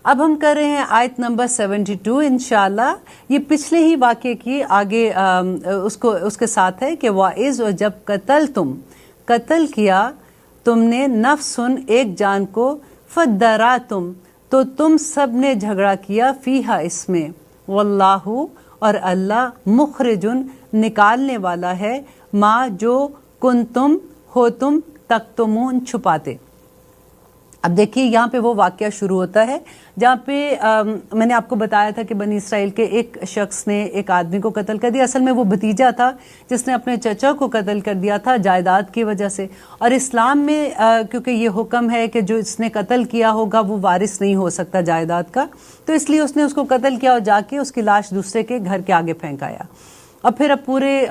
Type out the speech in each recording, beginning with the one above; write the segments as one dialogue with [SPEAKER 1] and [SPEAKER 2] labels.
[SPEAKER 1] اب ہم کر رہے ہیں آیت نمبر 72 انشاءاللہ. یہ پچھلے ہی واقعے کی آگے اس کے ساتھ ہے کہ وَإِذْ، اور جب قتل کیا تم نے نفسن ایک جان کو فَدَّرَأْتُمْ تو تم سب نے جھگڑا کیا فیہا اس میں، واللہ اور اللہ مخرجن نکالنے والا ہے ما جو کنتم ہو تم تکتمون چھپاتے. اب دیکھیے یہاں پہ وہ واقعہ شروع ہوتا ہے جہاں پہ میں نے آپ کو بتایا تھا کہ بنی اسرائیل کے ایک شخص نے ایک آدمی کو قتل کر دیا. اصل میں وہ بھتیجا تھا جس نے اپنے چچا کو قتل کر دیا تھا جائیداد کی وجہ سے. اور اسلام میں کیونکہ یہ حکم ہے کہ جو اس نے قتل کیا ہوگا وہ وارث نہیں ہو سکتا جائیداد کا، تو اس لیے اس نے اس کو قتل کیا اور جا کے اس کی لاش دوسرے کے گھر کے آگے پھینکایا. اور پھر اب پورے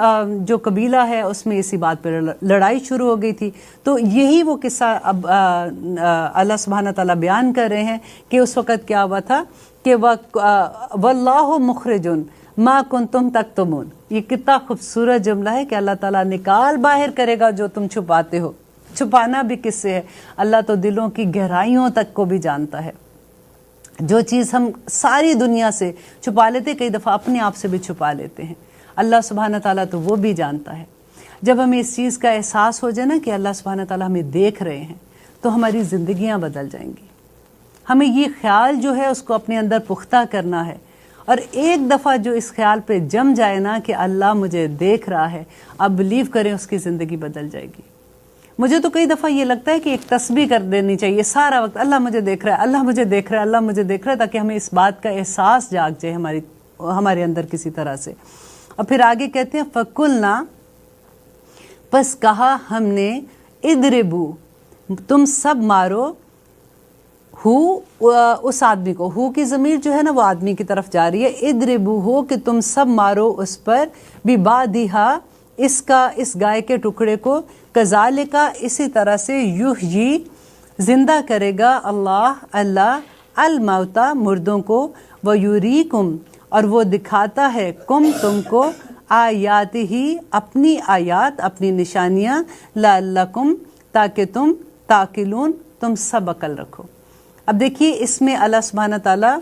[SPEAKER 1] جو قبیلہ ہے اس میں اسی بات پر لڑائی شروع ہو گئی تھی. تو یہی وہ قصہ اب اللہ سبحانہ تعالیٰ بیان کر رہے ہیں کہ اس وقت کیا ہوا تھا کہ واللہ مخرجن ما کنتم تکتمون. یہ کتنا خوبصورت جملہ ہے کہ اللہ تعالیٰ نکال باہر کرے گا جو تم چھپاتے ہو. چھپانا بھی کس سے ہے؟ اللہ تو دلوں کی گہرائیوں تک کو بھی جانتا ہے. جو چیز ہم ساری دنیا سے چھپا لیتے کئی دفعہ اپنے آپ سے بھی چھپا لیتے ہیں، اللہ سبحانہ تعالیٰ تو وہ بھی جانتا ہے. جب ہمیں اس چیز کا احساس ہو جائے نا کہ اللہ سبحانہ تعالیٰ ہمیں دیکھ رہے ہیں تو ہماری زندگیاں بدل جائیں گی. ہمیں یہ خیال جو ہے اس کو اپنے اندر پختہ کرنا ہے، اور ایک دفعہ جو اس خیال پہ جم جائے نا کہ اللہ مجھے دیکھ رہا ہے، اب بلیو کریں اس کی زندگی بدل جائے گی. مجھے تو کئی دفعہ یہ لگتا ہے کہ ایک تسبیح کر دینی چاہیے سارا وقت، اللہ مجھے دیکھ رہا ہے، اللہ مجھے دیکھ رہا ہے، اللہ مجھے دیکھ رہا ہے، تاکہ ہمیں اس بات کا احساس جاگ جائے ہمارے اندر کسی طرح سے. اور پھر آگے کہتے ہیں فَقُلْنَا، پس کہا ہم نے، اِدْرِبُوا، تم سب مارو، اس آدمی کو، ہو کی ضمیر جو ہے نا وہ آدمی کی طرف جا رہی ہے، اِدْرِبُوا ہو کہ تم سب مارو اس پر، بِبَعْضِهَا، اس گائے کے ٹکڑے کو، کذالک، اسی طرح سے، یحیی، زندہ کرے گا اللہ الموتى، مردوں کو، وَیُریکم، اور وہ دکھاتا ہے تم کو، آیات ہی، اپنی آیات، اپنی نشانیاں، لعلکم، تاکہ تم تعقلون، تم سب عقل رکھو. اب دیکھیے اس میں اللہ سبحانہ تعالیٰ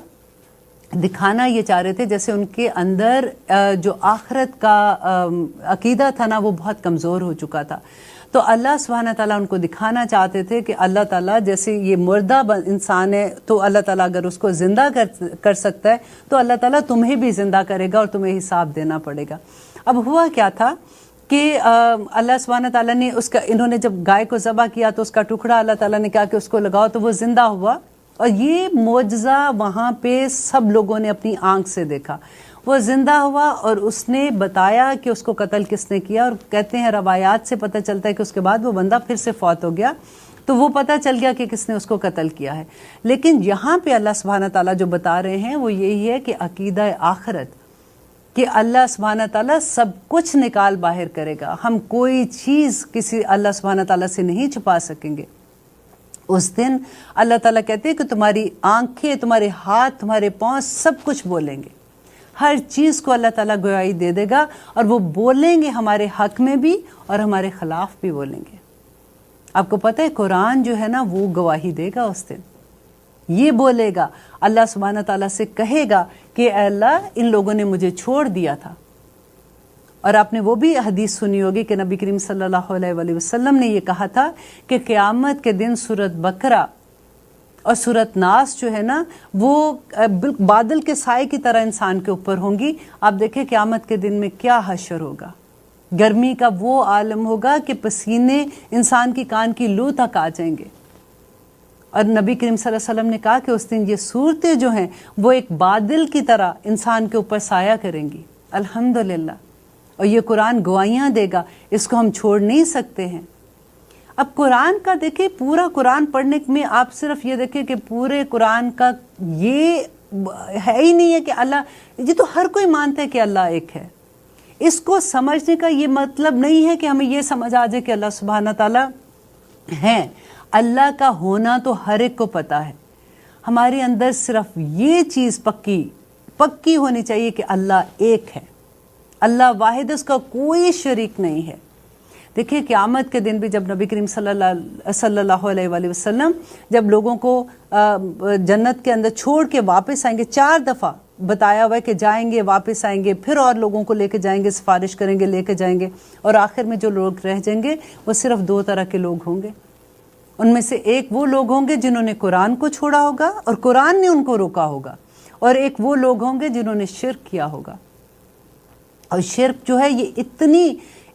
[SPEAKER 1] دکھانا یہ چاہ رہے تھے جیسے ان کے اندر جو آخرت کا عقیدہ تھا نا وہ بہت کمزور ہو چکا تھا. تو اللہ سبحانہ تعالیٰ ان کو دکھانا چاہتے تھے کہ اللہ تعالیٰ جیسے یہ مردہ انسان ہے تو اللہ تعالیٰ اگر اس کو زندہ کر سکتا ہے تو اللہ تعالیٰ تمہیں بھی زندہ کرے گا اور تمہیں حساب دینا پڑے گا. اب ہوا کیا تھا کہ اللہ سبحانہ تعالیٰ نے انہوں نے جب گائے کو ذبح کیا تو اس کا ٹکڑا اللہ تعالیٰ نے کہا کہ اس کو لگاؤ تو وہ زندہ ہوا. اور یہ معجزہ وہاں پہ سب لوگوں نے اپنی آنکھ سے دیکھا. وہ زندہ ہوا اور اس نے بتایا کہ اس کو قتل کس نے کیا، اور کہتے ہیں روایات سے پتہ چلتا ہے کہ اس کے بعد وہ بندہ پھر سے فوت ہو گیا تو وہ پتہ چل گیا کہ کس نے اس کو قتل کیا ہے. لیکن یہاں پہ اللہ سبحانہ تعالیٰ جو بتا رہے ہیں وہ یہی ہے کہ عقیدہ آخرت، کہ اللہ سبحانہ تعالیٰ سب کچھ نکال باہر کرے گا. ہم کوئی چیز کسی اللہ سبحانہ تعالیٰ سے نہیں چھپا سکیں گے. اس دن اللہ تعالیٰ کہتے ہیں کہ تمہاری آنکھیں، تمہارے ہاتھ، تمہارے پاؤں سب کچھ بولیں گے. ہر چیز کو اللہ تعالیٰ گواہی دے دے گا، اور وہ بولیں گے ہمارے حق میں بھی اور ہمارے خلاف بھی بولیں گے. آپ کو پتہ ہے قرآن جو ہے نا وہ گواہی دے گا اس دن. یہ بولے گا، اللہ سبحانہ تعالیٰ سے کہے گا کہ اے اللہ ان لوگوں نے مجھے چھوڑ دیا تھا. اور آپ نے وہ بھی حدیث سنی ہوگی کہ نبی کریم صلی اللہ علیہ وآلہ وسلم نے یہ کہا تھا کہ قیامت کے دن سورۃ بقرہ اور سورۃ ناس جو ہے نا وہ بادل کے سائے کی طرح انسان کے اوپر ہوں گی. آپ دیکھیں قیامت کے دن میں کیا حشر ہوگا. گرمی کا وہ عالم ہوگا کہ پسینے انسان کی کان کی لو تک آ جائیں گے. اور نبی کریم صلی اللہ علیہ وسلم نے کہا کہ اس دن یہ صورتیں جو ہیں وہ ایک بادل کی طرح انسان کے اوپر سایہ کریں گی. الحمدللہ. اور یہ قرآن گواہیاں دے گا، اس کو ہم چھوڑ نہیں سکتے ہیں. اب قرآن کا دیکھیں، پورا قرآن پڑھنے میں آپ صرف یہ دیکھیں کہ پورے قرآن کا یہ ہے ہی نہیں ہے کہ اللہ، یہ تو ہر کوئی مانتا ہے کہ اللہ ایک ہے. اس کو سمجھنے کا یہ مطلب نہیں ہے کہ ہمیں یہ سمجھ آ جائے کہ اللہ سبحانہ تعالیٰ ہیں. اللہ کا ہونا تو ہر ایک کو پتہ ہے. ہمارے اندر صرف یہ چیز پکی ہونی چاہیے کہ اللہ ایک ہے، اللہ واحد، اس کا کوئی شریک نہیں ہے. देखिए क़यामत के दिन भी जब नबी करीम सल्लल्लाहु अलैहि वसल्लम जब लोगों को जन्नत के अंदर छोड़ के वापस आएंगे, 4 दफ़ा बताया हुआ है कि जाएंगे वापस आएंगे, फिर और लोगों को लेके जाएंगे, सिफारिश करेंगे, लेके जाएंगे, और आखिर में जो लोग रह जाएंगे वो सिर्फ 2 तरह के लोग होंगे। उनमें से एक वो लोग होंगे जिन्होंने कुरान को छोड़ा होगा और कुरान ने उनको रोका होगा, और एक वो लोग होंगे जिन्होंने शिर्क किया होगा। और शिर्क जो है ये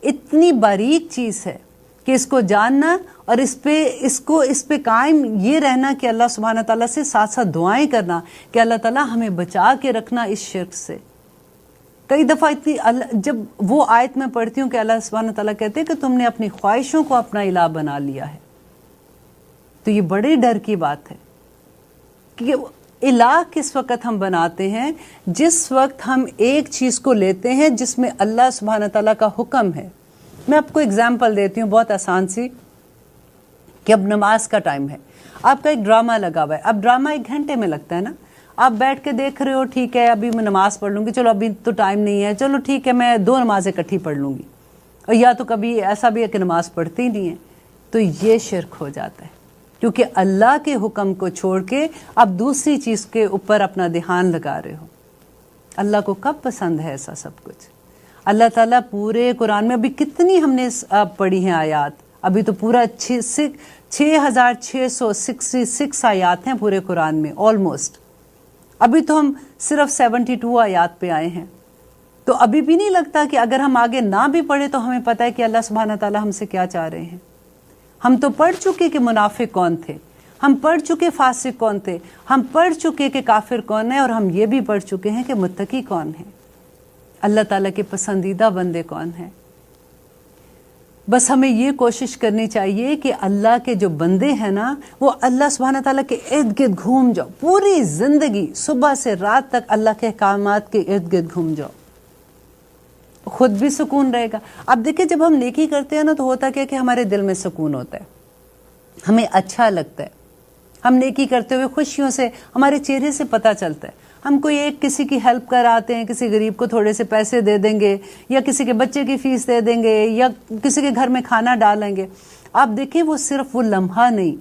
[SPEAKER 1] इतनी बारीक चीज़ है कि इसको जानना और इस पे कायम ये रहना कि अल्लाह सुब्हानहू तआला से साथ साथ दुआएं करना कि अल्लाह ताला हमें बचा के रखना इस शिर्क से। कई दफ़ा जब वो आयत में पढ़ती हूँ कि अल्लाह सुब्हानहू तआला कहते हैं कि तुमने अपनी ख्वाहिशों को अपना इलाह बना लिया है, तो ये बड़े डर की बात है कि इलाह किस वक़्त हम बनाते हैं, जिस वक्त हम एक चीज़ को लेते हैं जिसमें अल्लाह सुब्हानहू तआला का हुक्म है। मैं आपको एग्जाम्पल देती हूँ बहुत आसान सी, कि अब नमाज का टाइम है, आपका एक ड्रामा लगा हुआ है, अब ड्रामा 1 घंटे में लगता है ना, आप बैठ के देख रहे हो, ठीक है अभी मैं नमाज पढ़ लूँगी, चलो अभी तो टाइम नहीं है, चलो ठीक है मैं 2 नमाजें इकट्ठी पढ़ लूँगी, और या तो कभी ऐसा भी है कि नमाज पढ़ती ही नहीं है, तो ये शिर्क हो जाता है, क्योंकि अल्लाह के हुक्म को छोड़ के आप दूसरी चीज़ के ऊपर अपना ध्यान लगा रहे हो। अल्लाह को कब पसंद है ऐसा सब कुछ? अल्लाह ताला पूरे कुरान में अभी कितनी हमने पढ़ी हैं आयात, अभी तो पूरा 6666 आयात हैं पूरे कुरान में ऑलमोस्ट। अभी तो हम सिर्फ 72 आयात पे आए हैं, तो अभी भी नहीं लगता कि अगर हम आगे ना भी पढ़े तो हमें पता है कि अल्लाह सुब्हानहू तआला हमसे क्या चाह रहे हैं। हम तो पढ़ चुके कि मुनाफिक कौन थे, हम पढ़ चुके फासिक कौन थे, हम पढ़ चुके कि काफिर कौन है, और हम ये भी पढ़ चुके हैं कि मुत्तकी कौन है, अल्लाह ताला के पसंदीदा बंदे कौन हैं। बस हमें ये कोशिश करनी चाहिए कि अल्लाह के जो बंदे हैं ना, वो अल्लाह सुब्हानहू तआला के इर्द गिर्द घूम जाओ, पूरी ज़िंदगी सुबह से रात तक अल्लाह के अहकामात के इर्द गिर्द घूम जाओ, खुद भी सुकून रहेगा। अब देखिए जब हम नेकी करते हैं ना, तो होता क्या कि हमारे दिल में सुकून होता है, हमें अच्छा लगता है, हम नेकी करते हुए खुशियों से हमारे चेहरे से पता चलता है। हम कोई एक किसी की हेल्प कराते हैं, किसी गरीब को थोड़े से पैसे दे देंगे, या किसी के बच्चे की फ़ीस दे देंगे, या किसी के घर में खाना डालेंगे। आप देखिए वो सिर्फ वो लम्हा नहीं,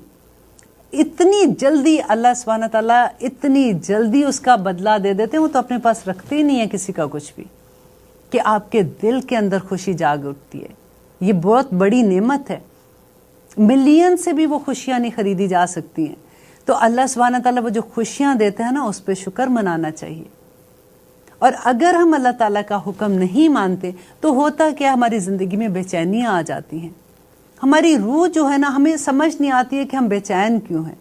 [SPEAKER 1] इतनी जल्दी अल्लाह सुब्हानहू तआला इतनी जल्दी उसका बदला दे देते हैं। वो तो अपने पास रखते ही नहीं है किसी का कुछ भी, कि आपके दिल के अंदर खुशी जाग उठती है। ये बहुत बड़ी नेमत है, मिलियन से भी वो खुशियाँ नहीं खरीदी जा सकती हैं। तो अल्लाह सुब्हानहू तआला वो जो खुशियाँ देते हैं ना, उस पर शुक्र मनाना चाहिए। और अगर हम अल्लाह ताला का हुक्म नहीं मानते तो होता क्या, हमारी ज़िंदगी में बेचैनियाँ आ जाती हैं, हमारी रूह जो है ना, हमें समझ नहीं आती है कि हम बेचैन क्यों हैं।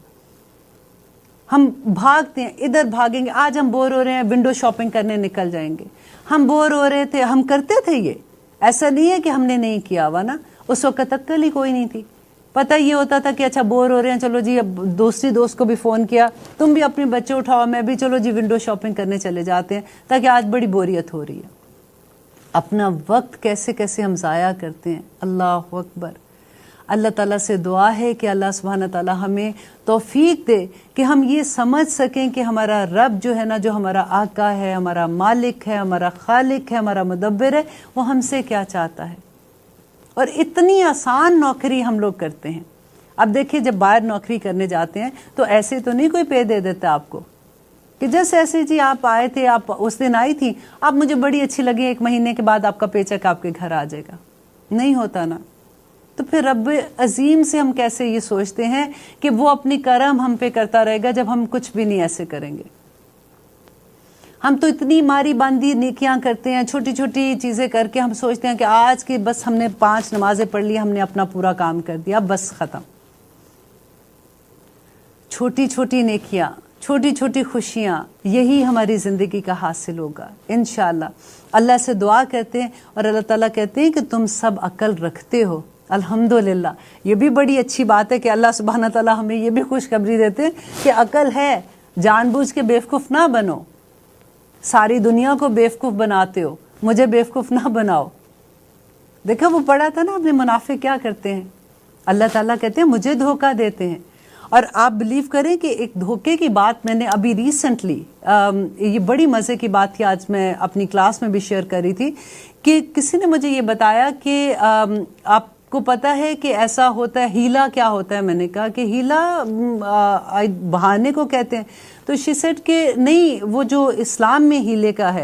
[SPEAKER 1] हम भागते हैं, इधर भागेंगे, आज हम बोर हो रहे हैं, विंडो शॉपिंग करने निकल जाएंगे। हम बोर हो रहे थे, हम करते थे, ये ऐसा नहीं है कि हमने नहीं किया हुआ ना, उस वक्त अक्ल ही कोई नहीं थी। पता ये होता था कि अच्छा बोर हो रहे हैं, चलो जी अब दूसरी दोस्त को भी फ़ोन किया, तुम भी अपने बच्चे उठाओ, मैं भी, चलो जी विंडो शॉपिंग करने चले जाते हैं, ताकि आज बड़ी बोरियत हो रही है। अपना वक्त कैसे कैसे हम ज़ाया करते हैं। अल्लाह अकबर। अल्लाह ताला से दुआ है कि अल्लाह सुब्हानहू तआला हमें तौफीक दे कि हम ये समझ सकें कि हमारा रब जो है ना, जो हमारा आका है, हमारा मालिक है, हमारा खालिक है, हमारा मुदब्बिर है, वो हमसे क्या चाहता है। और इतनी आसान नौकरी हम लोग करते हैं। अब देखिए जब बाहर नौकरी करने जाते हैं तो ऐसे तो नहीं कोई पे दे देता आपको कि जैसे ऐसे जी आप आए थे, आप उस दिन आई थी, आप मुझे बड़ी अच्छी लगी, 1 महीने के बाद आपका पेचेक आपके घर आ जाएगा। नहीं होता ना। तो फिर रब अजीम से हम कैसे ये सोचते हैं कि वो अपनी करम हम पे करता रहेगा, जब हम कुछ भी नहीं ऐसे करेंगे। हम तो इतनी मारी बांधी नेकियां करते हैं, छोटी छोटी चीज़ें करके हम सोचते हैं कि आज की बस हमने 5 नमाजें पढ़ ली, हमने अपना पूरा काम कर दिया, बस ख़त्म। छोटी छोटी नेकियां, छोटी छोटी खुशियाँ, यही हमारी ज़िंदगी का हासिल होगा इंशाअल्लाह। अल्लाह से दुआ करते हैं और अल्लाह ताला कहते हैं कि तुम सब अक्ल रखते हो। अल्हम्दुलिल्लाह, ये भी बड़ी अच्छी बात है कि अल्लाह सुब्हानहू तआला हमें ये भी खुशखबरी देते हैं कि अक्ल है, जानबूझ के बेवकूफ़ ना बनो। सारी दुनिया को बेवकूफ़ बनाते हो, मुझे बेवकूफ़ ना बनाओ। देखो वो पढ़ा था ना, अपने मुनाफिक क्या करते हैं। अल्लाह ताला कहते हैं मुझे धोखा देते हैं। और आप बिलीव करें कि एक धोखे की बात मैंने अभी रिसेंटली, ये बड़ी मज़े की बात थी, आज मैं अपनी क्लास में भी शेयर कर रही थी कि किसी ने मुझे ये बताया कि आप کو پتہ ہے کہ ایسا ہوتا ہے؟ ہیلا کیا ہوتا ہے؟ میں نے کہا کہ ہیلا بہانے کو کہتے ہیں. تو شی سیڈ کہ نہیں، وہ جو اسلام میں ہیلے کا ہے